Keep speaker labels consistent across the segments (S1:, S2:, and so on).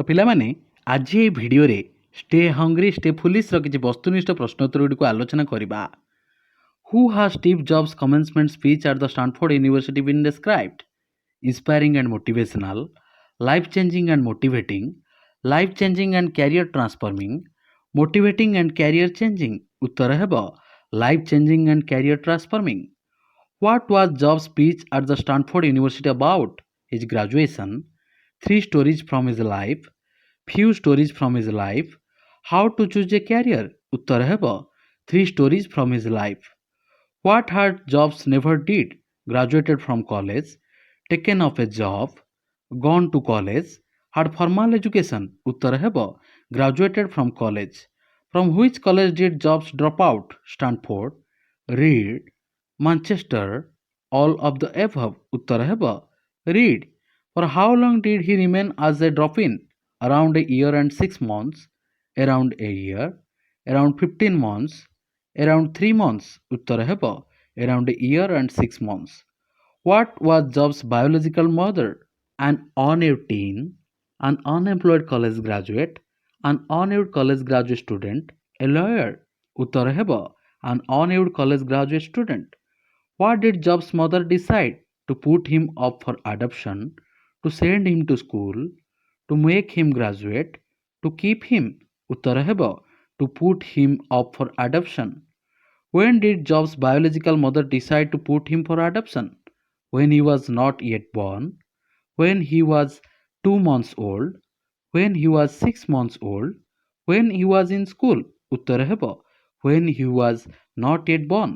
S1: ପିଲାମାନେ ଆଜି ଏହି ଭିଡ଼ିଓରେ ଷ୍ଟେ ହଙ୍ଗରି ଷ୍ଟେ ଫୁଲିଶ୍ର କିଛି ବସ୍ତୁନିଷ୍ଠ ପ୍ରଶ୍ନୋତ୍ତରଗୁଡ଼ିକୁ ଆଲୋଚନା କରିବା। Who has Steve Jobs commencement speech at the Stanford university been described? Inspiring and motivational, life changing and motivating, life changing and career transforming, motivating and career changing. ଉତ୍ତର ହେବ life changing and career transforming. What was Jobs' speech at the Stanford University about? His graduation, 3 stories from his life, few stories from his life, how to choose a career. उत्तर ହେବ 3 stories from his life. What had Jobs never did? Graduated from college, taken off a job, gone to college, had formal education. उत्तर ହେବ graduated from college. From which college did Jobs drop out? Stanford, Reed, Manchester, all of the above. उत्तर ହେବ Reed. For how long did he remain as a drop-in? Around a year and 6 months, around a year, around 15 months, around 3 months. उत्तर ହେବ around a year and 6 months. What was Jobs' biological mother? An unmarried teen, an unemployed college graduate, an unmarried college graduate student, a lawyer. उत्तर ହେବ an unmarried college graduate student. What did Jobs' mother decide? To put him up for adoption, to send him to school, to make him graduate, to keep him. उत्तर ହେବ to put him up for adoption. When did Jobs' biological mother decide to put him for adoption? When he was not yet born, when he was 2 months old, when he was 6 months old, when he was in school. उत्तर ହେବ when he was not yet born.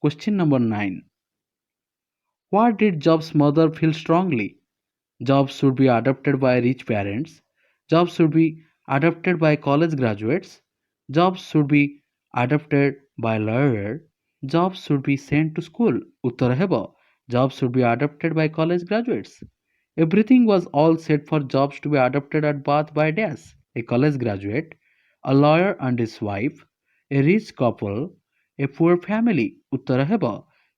S1: Question number 9. What did Jobs' mother feel strongly? Jobs should be adopted by rich parents. Jobs should be adopted by college graduates. Jobs should be adopted by lawyer. Jobs should be sent to school. उत्तर ହେବ Jobs should be adopted by college graduates. Everything was all set for Jobs to be adopted at birth by dash. A college graduate, a lawyer and his wife, a rich couple, a poor family. उत्तर ହେବ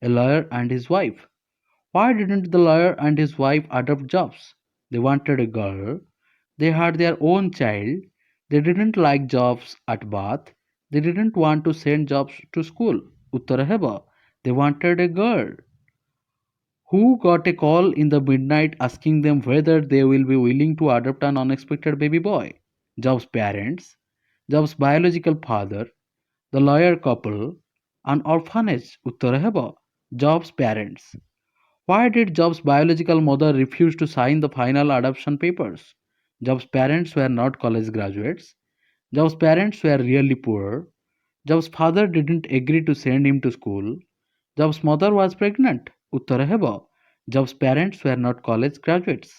S1: a lawyer and his wife. Why didn't the lawyer and his wife adopt Jobs? They wanted a girl. They had their own child. They didn't like Jobs at birth. They didn't want to send Jobs to school. उत्तर ହେବ they wanted a girl. Who got a call in the midnight asking them whether they will be willing to adopt an unexpected baby boy? Jobs' parents, Jobs' biological father, the lawyer couple, an orphanage. उत्तर ହେବ Jobs' parents. Why did Jobs' biological mother refuse to sign the final adoption papers? Jobs' parents were not college graduates. Jobs' parents were really poor. Jobs' father didn't agree to send him to school. Jobs' mother was pregnant. उत्तर ହେବ Jobs' parents were not college graduates.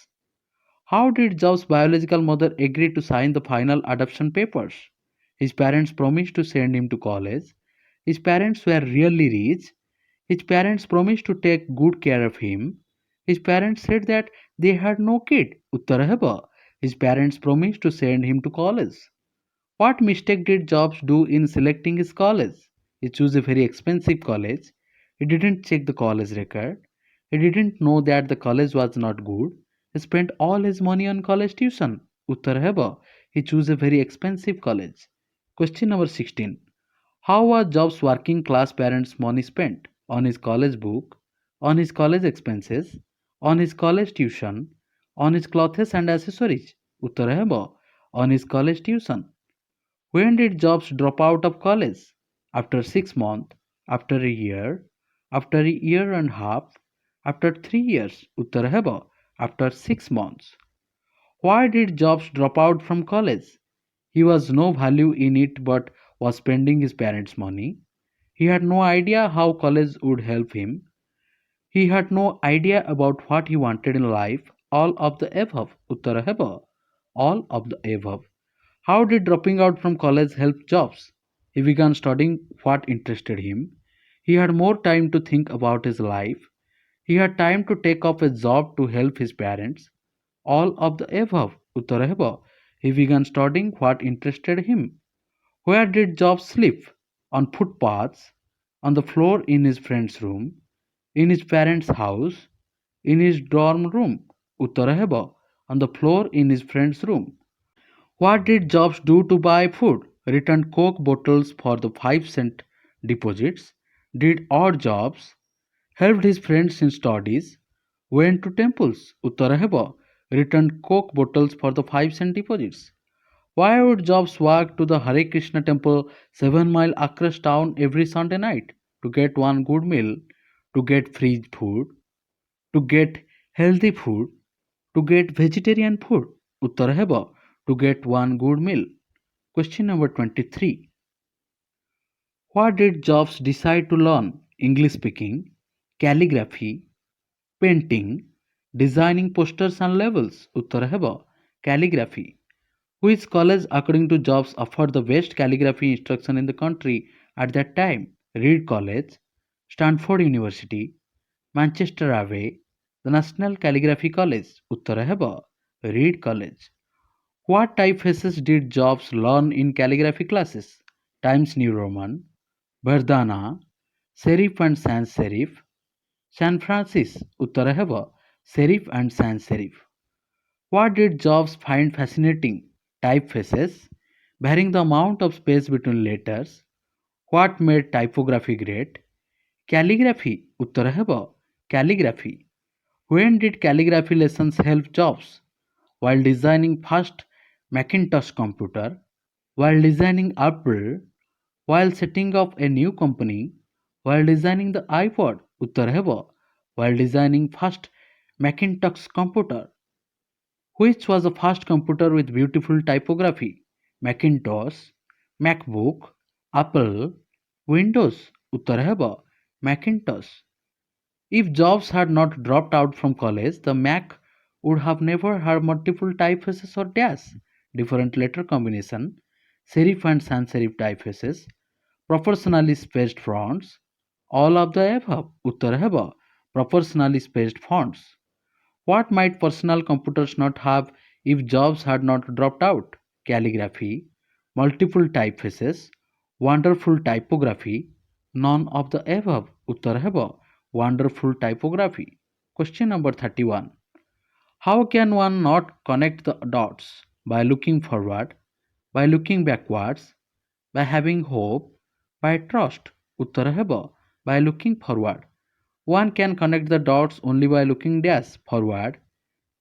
S1: How did Jobs' biological mother agree to sign the final adoption papers? His parents promised to send him to college. His parents were really rich. His parents promised to take good care of him. His parents said that they had no kid. उत्तर ହେବ his parents promised to send him to college. What mistake did Jobs do in selecting his college? He chose a very expensive college. He didn't check the college record. He didn't know that the college was not good. He spent all his money on college tuition. उत्तर ହେବ he chose a very expensive college. Question number 16. How was Jobs' working class parents' money spent? On his college book, on his college expenses, on his college tuition, on his clothes and accessories. उत्तर ହେବ on his college tuition. When did Jobs drop out of college? After 6 months, after a year and a half, after 3 years. उत्तर ହେବ after 6 months. Why did Jobs drop out from college? He was no value in it but was spending his parents' money. He had no idea how college would help him. He had no idea about what he wanted in life. All of the above. उत्तर ହେବ all of the above. How did dropping out from college help Jobs? He began studying what interested him. He had more time to think about his life. He had time to take up a job to help his parents. All of the above. उत्तर ହେବ he began studying what interested him. Where did Jobs sleep? On footpaths, on the floor in his friend's room, in his parents' house, in his dorm room. उत्तर ହେବ on the floor in his friend's room. What did Jobs do to buy food? Returned Coke bottles for the 5 cent deposits, did odd jobs, helped his friends in studies, went to temples. Uttara ହେବ, returned Coke bottles for the 5 cent deposits. Why would Jobs walk to the Hare Krishna temple 7 mile across town every Sunday night? To get one good meal, to get free food, to get healthy food, to get vegetarian food. Uttara ହେବ, to get one good meal. Question number 23. What did Jobs decide to learn? English speaking, calligraphy, painting, designing posters and labels. Uttara ହେବ, calligraphy. Which college, according to Jobs, offered the best calligraphy instruction in the country at that time? Reed College, Stanford University, Manchester Abbey, the National Calligraphy College. Uttara ହେବ, Reed College. What typefaces did Jobs learn in calligraphy classes? Times New Roman, Verdana, Serif and Sans Serif, San Francis. Uttara ହେବ, Serif and Sans Serif. What did Jobs find fascinating? Typefaces, varying the amount of space between letters. What made typography great? Calligraphy. Uttara ହେବ, calligraphy. When did calligraphy lessons help Jobs? While designing first Macintosh computer, while designing Apple, while setting up a new company, while designing the iPod. Uttar ହେବ, while designing first Macintosh computer. Which was the first computer with beautiful typography? Macintosh, MacBook, Apple, Windows. Uttar ହେବ, Macintosh. If Jobs had not dropped out from college, the Mac would have never had multiple typefaces or dash, different letter combination, serif and sans serif typefaces, proportionally spaced fonts, all of the above. Uttar ହେବ, proportionally spaced fonts. What might personal computers not have if Jobs had not dropped out? Calligraphy, multiple typefaces, wonderful typography, none of the above. Uttar ହେବ, wonderful typography. Question number 31. How can one not connect the dots? By looking forward, by looking backwards, by having hope, by trust. Uttar ହେବ, by looking forward. One can connect the dots only by looking dash forward,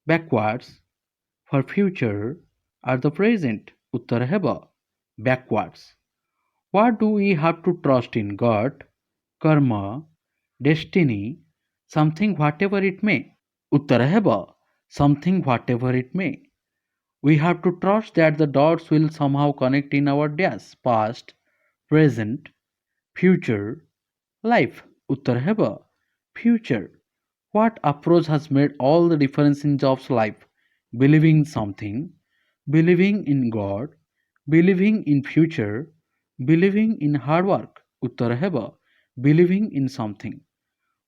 S1: backwards, for future, or the present. Uttar ହେବ, backwards. What do we have to trust in? God, karma, destiny, something whatever it may. Uttar ହେବ, something whatever it may. We have to trust that the dots will somehow connect in our dash, past, present, future, life. Uttar ହେବ, future. What approach has made all the difference in Job's life? Believing in something, believing in God, believing in future, believing in hard work. Uttar ହେବ, believing in something.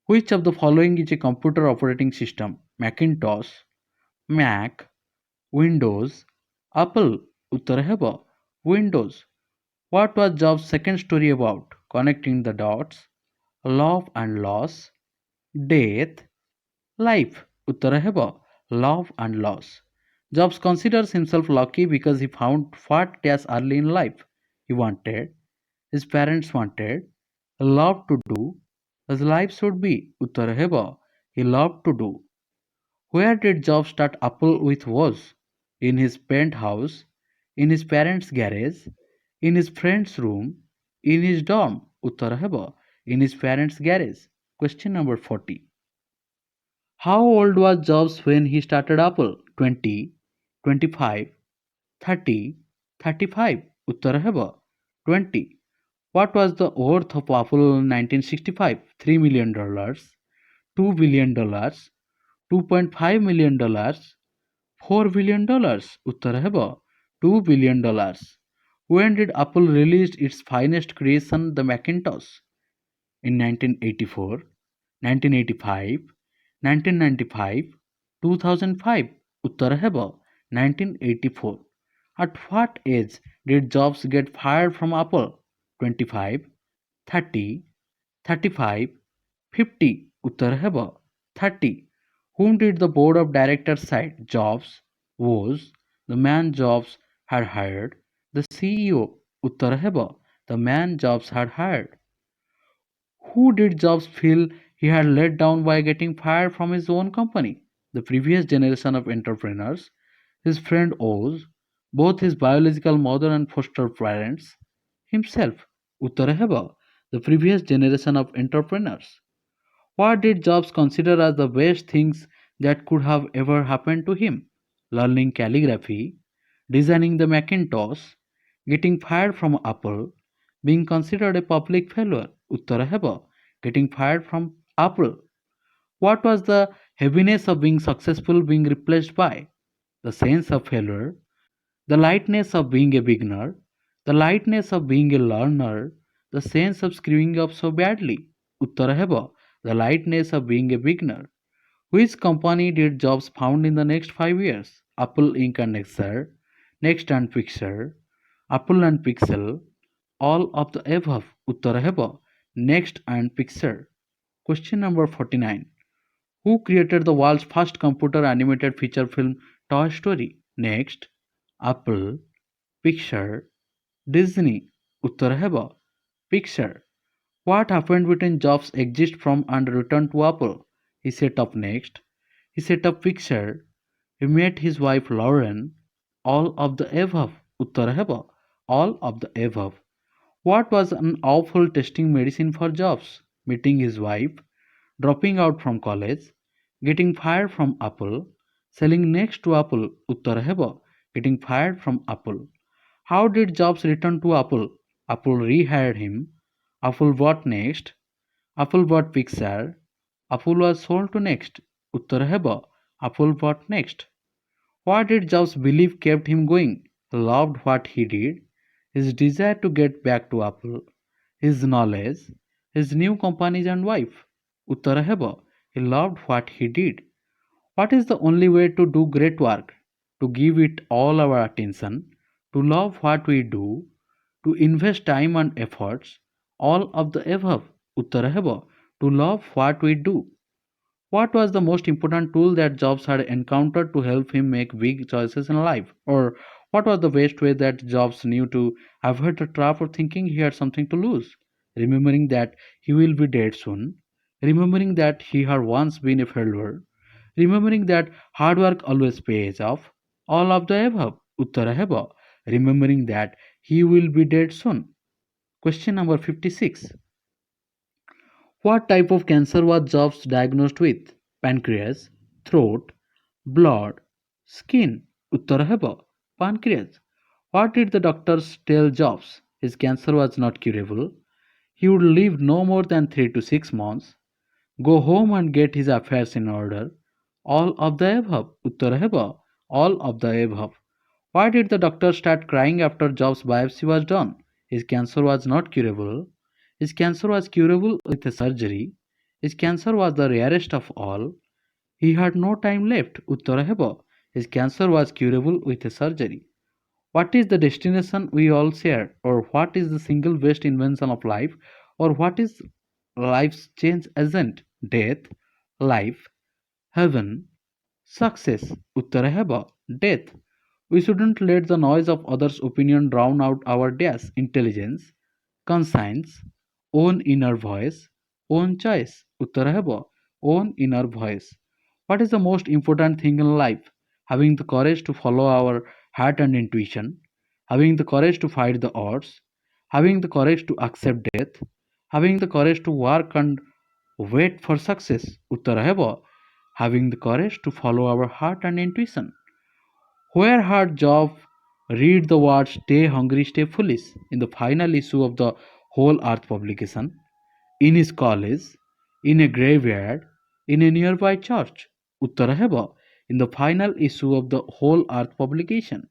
S1: Which of the following is a computer operating system? Macintosh, Mac, Windows, Apple. Uttar ହେବ, Windows. What was Job's second story about? Connecting the dots, love and loss, death, life. Uttara ହେବ, love and loss. Jobs considers himself lucky because he found what dash early in life he wanted, his parents wanted, he loved to do, his life should be. Uttara ହେବ, he loved to do. Where did Jobs start Apple with was? In his penthouse, in his parents' garage, in his friend's room, in his dorm. Uttara ହେବ, in his parents' garage. Question number 40. How old was Jobs when he started Apple? 20, 25, 30, 35. Uttara ହେବ, 20. What was the worth of Apple in 1965? $3 million, $2 billion, $2.5 million, $4 billion. Uttara ହେବ, $2 billion. When did Apple release its finest creation, the Macintosh? In 1984, 1985, 1995, 2005. Uttar ହେବ, 1984. At what age did Jobs get fired from Apple? 25, 30, 35, 50. Uttar ହେବ, 30. Whom did the board of directors cite? Jobs, Woz, the man Jobs, had hired? The CEO. Uttar heba. The man Jobs had hired. Who did Jobs feel he had let down by getting fired from his own company? The previous generation of entrepreneurs, his friend Oz, both his biological mother and foster parents, himself, Uttar heba. The previous generation of entrepreneurs. What did Jobs consider as the best things that could have ever happened to him? Learning calligraphy, designing the Macintosh, getting fired from Apple, being considered a public failure. Uttara heba, getting fired from Apple. What was the heaviness of being successful being replaced by? The sense of failure, the lightness of being a beginner, the lightness of being a learner, the sense of screwing up so badly. Uttara heba, the lightness of being a beginner. Which company did Jobs found in the next 5 years? Apple Inc. and Nexer, Next and Pixar, Apple and Pixel, all of the above. Uttara heba, Next and Pixar. Question number 49. Who created the world's first computer animated feature film Toy Story? Next, Apple, Pixar, Disney. Uttara heba, Pixar. What happened between Jobs' exit from and return to Apple? He set up Next. He set up Pixar. He met his wife Lauren. All of the above. Uttara heba. All of the above. What was an awful testing medicine for Jobs? Meeting his wife, dropping out from college, getting fired from Apple, selling Next to Apple. Uttara heba. Getting fired from Apple. How did Jobs return to Apple? Apple rehired him. Apple bought Next. Apple bought Pixar. Apple was sold to Next. Uttar heba. Apple bought Next. What did Jobs believe kept him going? He loved what he did. His desire to get back to Apple. His knowledge. His new companies and wife. Uttar heba. He loved what he did. What is the only way to do great work? To give it all our attention, to love what we do, to invest time and efforts, all of the above. Uttara heba, to love what we do. What was the most important tool that Jobs had encountered to help him make big choices in life? Or what was the best way that Jobs knew to avoid the trap of thinking he had something to lose? Remembering that he will be dead soon, remembering that he had once been a failure, remembering that hard work always pays off, all of the above. Uttara heba, remembering that he will be dead soon. Question number 56. What type of cancer was Jobs diagnosed with? Pancreas, throat, blood, skin. Uttara heba, pancreas. What did the doctors tell Jobs? His cancer was not curable. He would live no more than 3 to 6 months. Go home and get his affairs in order. All of the above. Uttara heba, all of the above. Why did the doctor start crying after Job's biopsy was done? His cancer was not curable. His cancer was curable with a surgery. His cancer was the rarest of all. He had no time left. Uttara heba. His cancer was curable with a surgery. What is the destination we all share? Or what is the single best invention of life? Or what is life's change agent? Death, life, heaven, success. Uttara heba. Death. We shouldn't let the noise of others' opinion drown out our dash, intelligence, conscience, own inner voice, own choice. Uttara heba. Own inner voice. What is the most important thing in life? Having the courage to follow our heart and intuition, having the courage to fight the odds, having the courage to accept death, having the courage to work and wait for success. Uttara heba. Having the courage to follow our heart and intuition. Where had Job read the words "Stay hungry, stay foolish" in the final issue of the Whole Earth publication? In his college, in a graveyard, in a nearby church. Uttara heba, in the final issue of the Whole Earth publication.